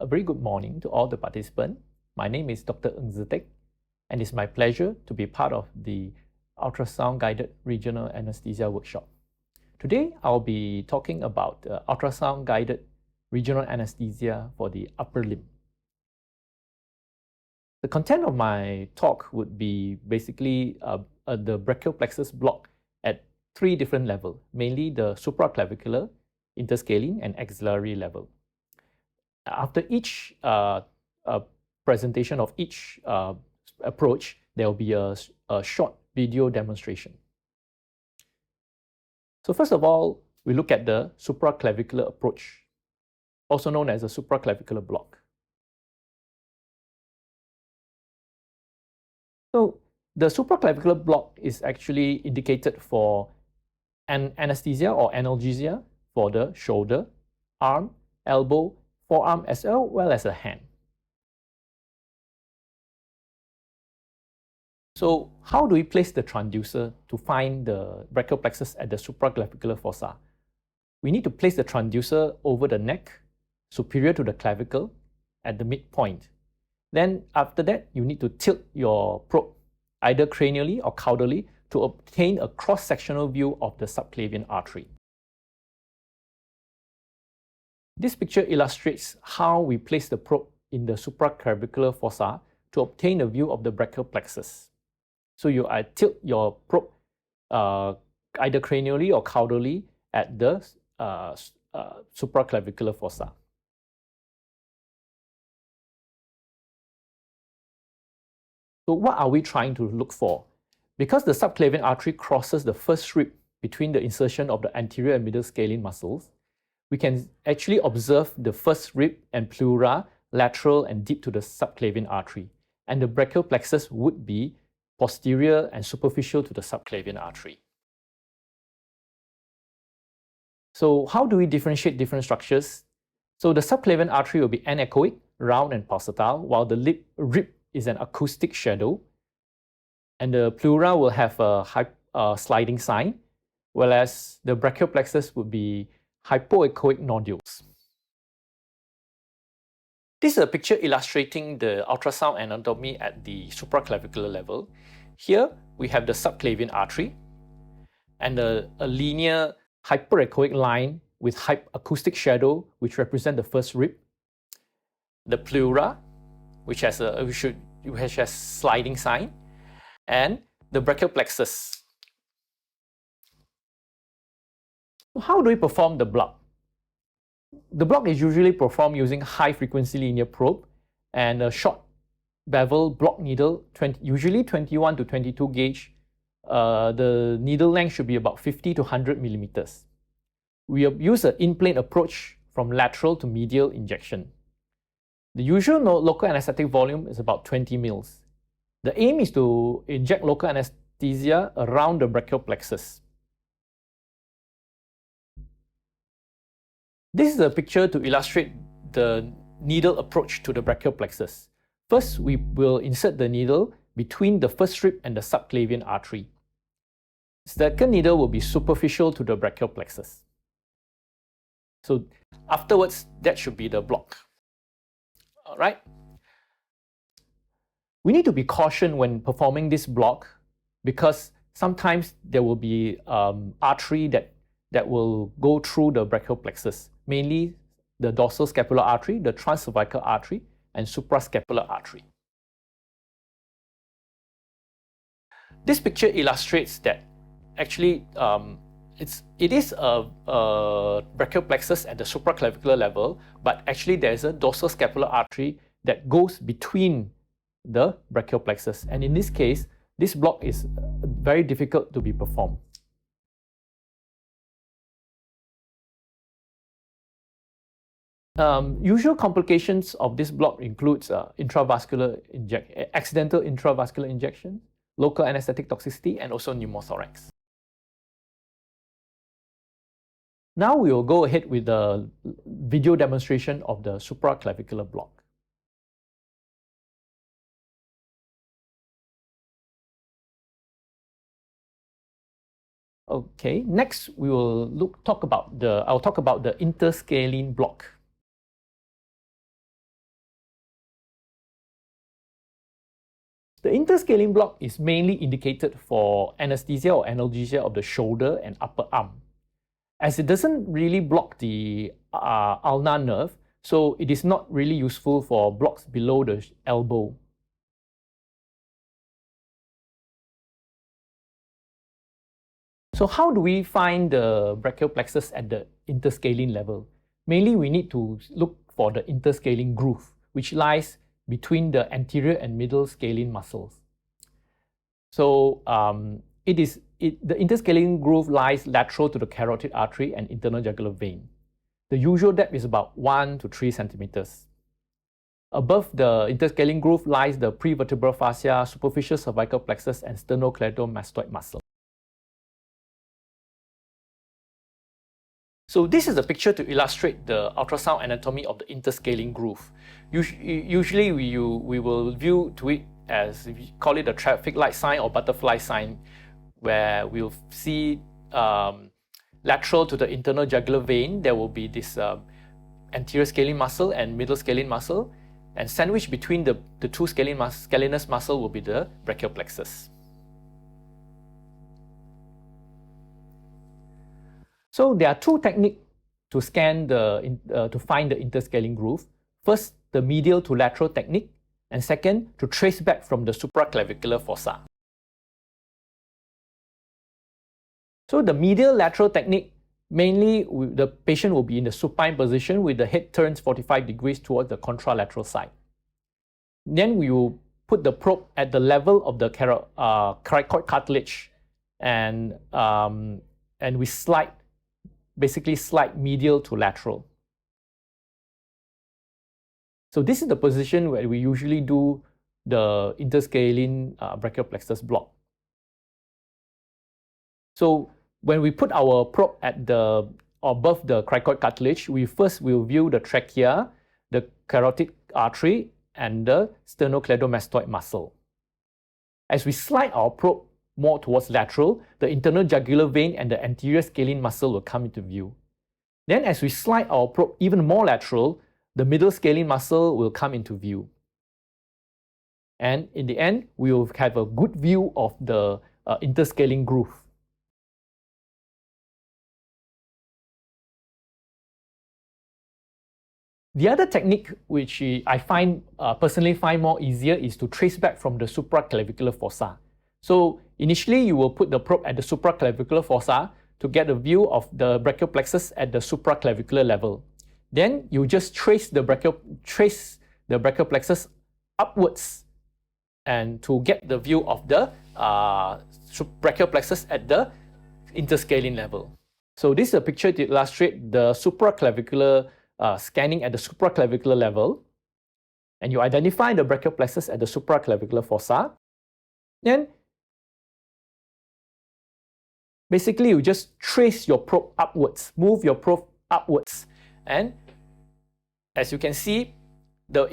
A very good morning to all the participants. My name is Dr. Ng Sze Teck, and it's my pleasure to be part of the Ultrasound Guided Regional Anesthesia workshop. Today, I'll be talking about Ultrasound Guided Regional Anesthesia for the upper limb. The content of my talk would be basically the brachial plexus block at three different levels, mainly the supraclavicular, interscalene, and axillary level. After each presentation of each approach, there will be a short video demonstration. So first of all, we look at the supraclavicular approach, also known as the supraclavicular block. So the supraclavicular block is actually indicated for an anesthesia or analgesia for the shoulder, arm, elbow, forearm, as well as a hand. So how do we place the transducer to find the brachial plexus at the supraclavicular fossa? We need to place the transducer over the neck, superior to the clavicle, at the midpoint. Then after that, you need to tilt your probe, either cranially or caudally, to obtain a cross-sectional view of the subclavian artery. This picture illustrates how we place the probe in the supraclavicular fossa to obtain a view of the brachial plexus. So you tilt your probe either cranially or caudally at the supraclavicular fossa. So what are we trying to look for? Because the subclavian artery crosses the first rib between the insertion of the anterior and middle scalene muscles, we can actually observe the first rib and pleura lateral and deep to the subclavian artery. And the brachial plexus would be posterior and superficial to the subclavian artery. So how do we differentiate different structures? So the subclavian artery will be anechoic, round and pulsatile, while the rib is an acoustic shadow. And the pleura will have a sliding sign, whereas the brachial plexus would be hypoechoic nodules. This is a picture illustrating the ultrasound anatomy at the supraclavicular level. Here, we have the subclavian artery and a linear hyperechoic line with acoustic shadow, which represent the first rib. The pleura, which has sliding sign, and the brachial plexus. How do we perform the block? The block is usually performed using high-frequency linear probe and a short bevel block needle, usually 21 to 22 gauge. The needle length should be about 50 to 100 millimeters. We use an in-plane approach from lateral to medial injection. The usual local anesthetic volume is about 20 mils. The aim is to inject local anesthesia around the brachial plexus. This is a picture to illustrate the needle approach to the brachial plexus. First, we will insert the needle between the first rib and the subclavian artery. The second needle will be superficial to the brachial plexus. So afterwards, that should be the block. All right. We need to be cautious when performing this block because sometimes there will be artery that will go through the brachial plexus, mainly the dorsal scapular artery, the transcervical artery, and suprascapular artery. This picture illustrates that actually it is a brachial plexus at the supraclavicular level, but actually there's a dorsal scapular artery that goes between the brachial plexus. And in this case, this block is very difficult to be performed. Usual complications of this block includes accidental intravascular injection, local anesthetic toxicity, and also pneumothorax. Now we will go ahead with the video demonstration of the supraclavicular block. Okay, next we will I'll talk about the interscalene block. The interscaling block is mainly indicated for anesthesia or analgesia of the shoulder and upper arm, as it doesn't really block the ulnar nerve, so it is not really useful for blocks below the elbow. So how do we find the brachial plexus at the interscalene level? Mainly we need to look for the interscalene groove, which lies between the anterior and middle scalene muscles. So the interscalene groove lies lateral to the carotid artery and internal jugular vein. The usual depth is about 1 to 3 centimeters. Above the interscalene groove lies the prevertebral fascia, superficial cervical plexus, and sternocleidomastoid muscle. So this is a picture to illustrate the ultrasound anatomy of the interscalene groove. Usually we will view to it as, we call it a traffic light sign or butterfly sign, where we'll see lateral to the internal jugular vein, there will be this anterior scalene muscle and middle scalene muscle, and sandwiched between the two scalenus muscle will be the brachial plexus. So there are two techniques to scan to find the interscalene groove. First, the medial to lateral technique, and second, to trace back from the supraclavicular fossa. So the medial lateral technique, mainly the patient will be in the supine position with the head turns 45 degrees towards the contralateral side. Then we will put the probe at the level of the cricoid cartilage, and we basically slide medial to lateral. So this is the position where we usually do the interscalene brachial plexus block. So when we put our probe at above the cricoid cartilage, we first will view the trachea, the carotid artery, and the sternocleidomastoid muscle. As we slide our probe more towards lateral, the internal jugular vein and the anterior scalene muscle will come into view. Then as we slide our probe even more lateral, the middle scalene muscle will come into view. And in the end, we will have a good view of the interscalene groove. The other technique which I personally find more easier is to trace back from the supraclavicular fossa. So initially you will put the probe at the supraclavicular fossa to get a view of the brachial plexus at the supraclavicular level. Then you just trace the brachial plexus upwards and to get the view of the brachial plexus at the interscalene level. So this is a picture to illustrate the supraclavicular scanning at the supraclavicular level, and you identify the brachial plexus at the supraclavicular fossa. Then basically you just trace your probe upwards, move your probe upwards, and as you can see, the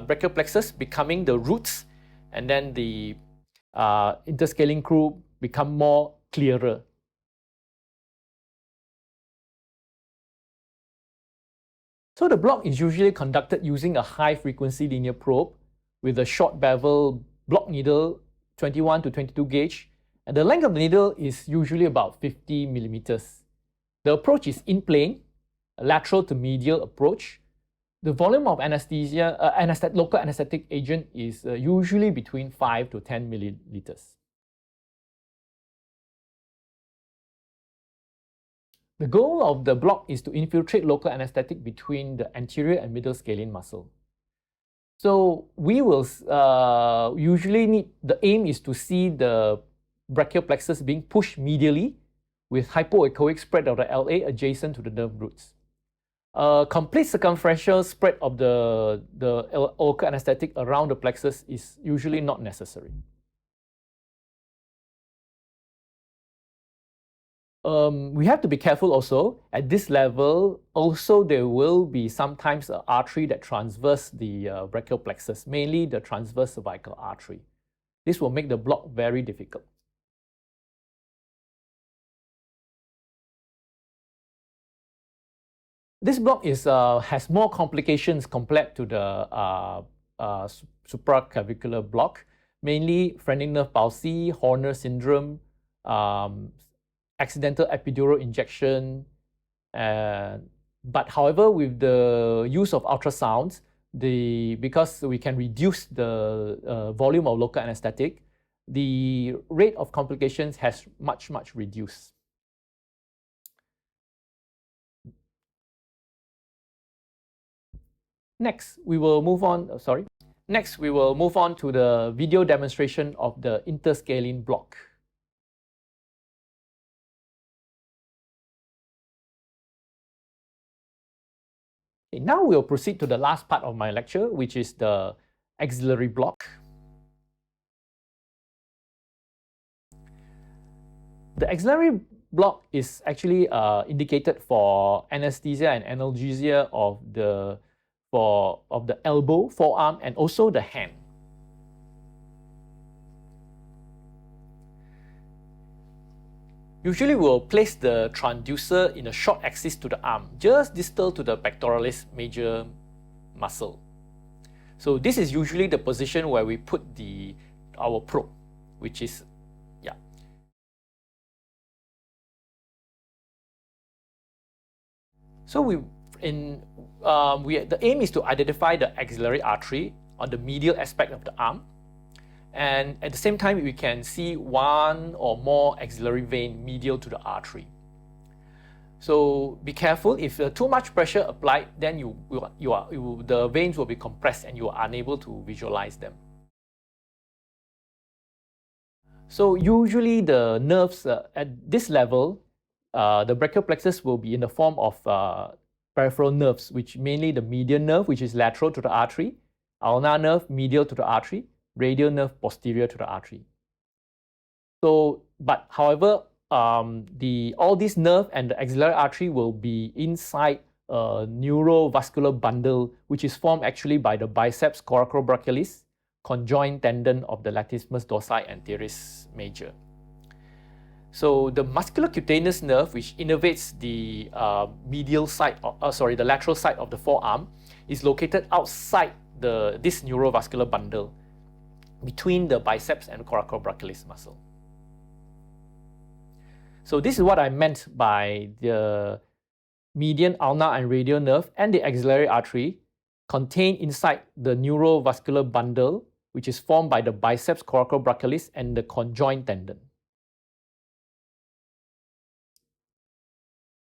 brachial plexus becoming the roots, and then the interscalene groove become more clearer. So the block is usually conducted using a high-frequency linear probe with a short bevel block needle, 21 to 22 gauge, and the length of the needle is usually about 50 millimeters. The approach is in plane, a lateral to medial approach. The volume of anesthesia, local anesthetic agent is usually between 5 to 10 milliliters. The goal of the block is to infiltrate local anesthetic between the anterior and middle scalene muscle. So we will usually the aim is to see the brachial plexus being pushed medially with hypoechoic spread of the LA adjacent to the nerve roots. Complete circumferential spread of the local anesthetic around the plexus is usually not necessary. We have to be careful also. At this level, also there will be sometimes an artery that transverse the brachial plexus, mainly the transverse cervical artery. This will make the block very difficult. This block has more complications compared to the supraclavicular block, mainly phrenic nerve palsy, Horner syndrome, accidental epidural injection. But however, with the use of ultrasounds, because we can reduce the volume of local anesthetic, the rate of complications has much reduced. Next, we will move on. Next, we will move on to the video demonstration of the interscalene block. Okay, now we'll proceed to the last part of my lecture, which is the axillary block. The axillary block is actually indicated for anesthesia and analgesia of the elbow, forearm, and also the hand. Usually we'll place the transducer in a short axis to the arm, just distal to the pectoralis major muscle. So this is usually the position where we put our probe, which is, yeah. So the aim is to identify the axillary artery on the medial aspect of the arm. And at the same time, we can see one or more axillary vein medial to the artery. So be careful. If too much pressure applied, then the veins will be compressed and you are unable to visualize them. So usually the nerves at this level, the brachial plexus will be in the form of peripheral nerves, which mainly the median nerve, which is lateral to the artery, ulnar nerve medial to the artery, radial nerve posterior to the artery. So, but however, all these nerve and the axillary artery will be inside a neurovascular bundle, which is formed actually by the biceps coracobrachialis, conjoined tendon of the latissimus dorsi and teres major. So the musculocutaneous nerve, which innervates the the lateral side of the forearm, is located outside this neurovascular bundle, between the biceps and coracobrachialis muscle. So this is what I meant by the median, ulnar, and radial nerve and the axillary artery contained inside the neurovascular bundle, which is formed by the biceps coracobrachialis and the conjoined tendon.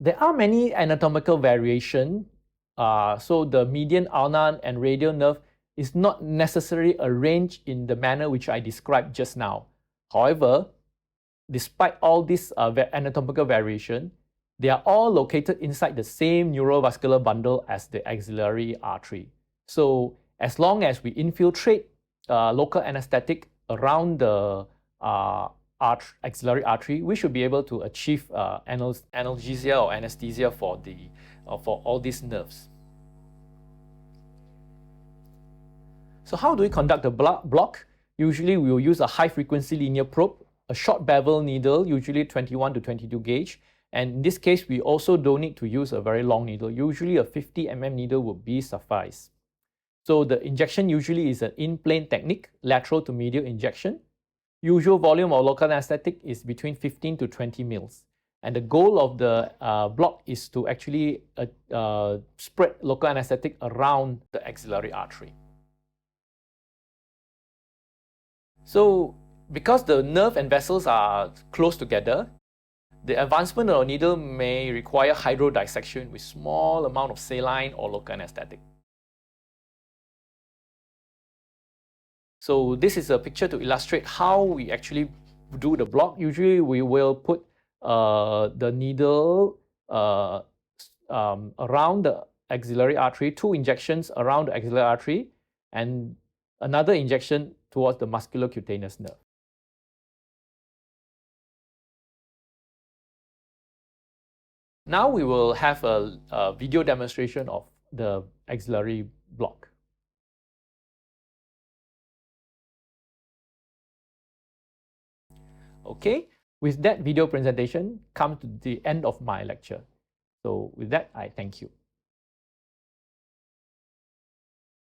There are many anatomical variations. So the median, ulnar, and radial nerve is not necessarily arranged in the manner which I described just now. However, despite all this anatomical variation, they are all located inside the same neurovascular bundle as the axillary artery. So as long as we infiltrate local anesthetic around the axillary artery, we should be able to achieve analgesia or anesthesia for all these nerves. So how do we conduct the block? Usually we will use a high-frequency linear probe, a short bevel needle, usually 21 to 22 gauge. And in this case, we also don't need to use a very long needle. Usually a 50 mm needle would be suffice. So the injection usually is an in-plane technique, lateral to medial injection. Usual volume of local anesthetic is between 15 to 20 mils. And the goal of the block is to actually spread local anesthetic around the axillary artery. So, because the nerve and vessels are close together, the advancement of a needle may require hydrodissection with small amount of saline or local anesthetic. So this is a picture to illustrate how we actually do the block. Usually we will put the needle around the axillary artery, 2 injections around the axillary artery, and another injection towards the musculocutaneous nerve. Now we will have a video demonstration of the axillary block. Okay, with that video presentation, come to the end of my lecture. So with that, I thank you.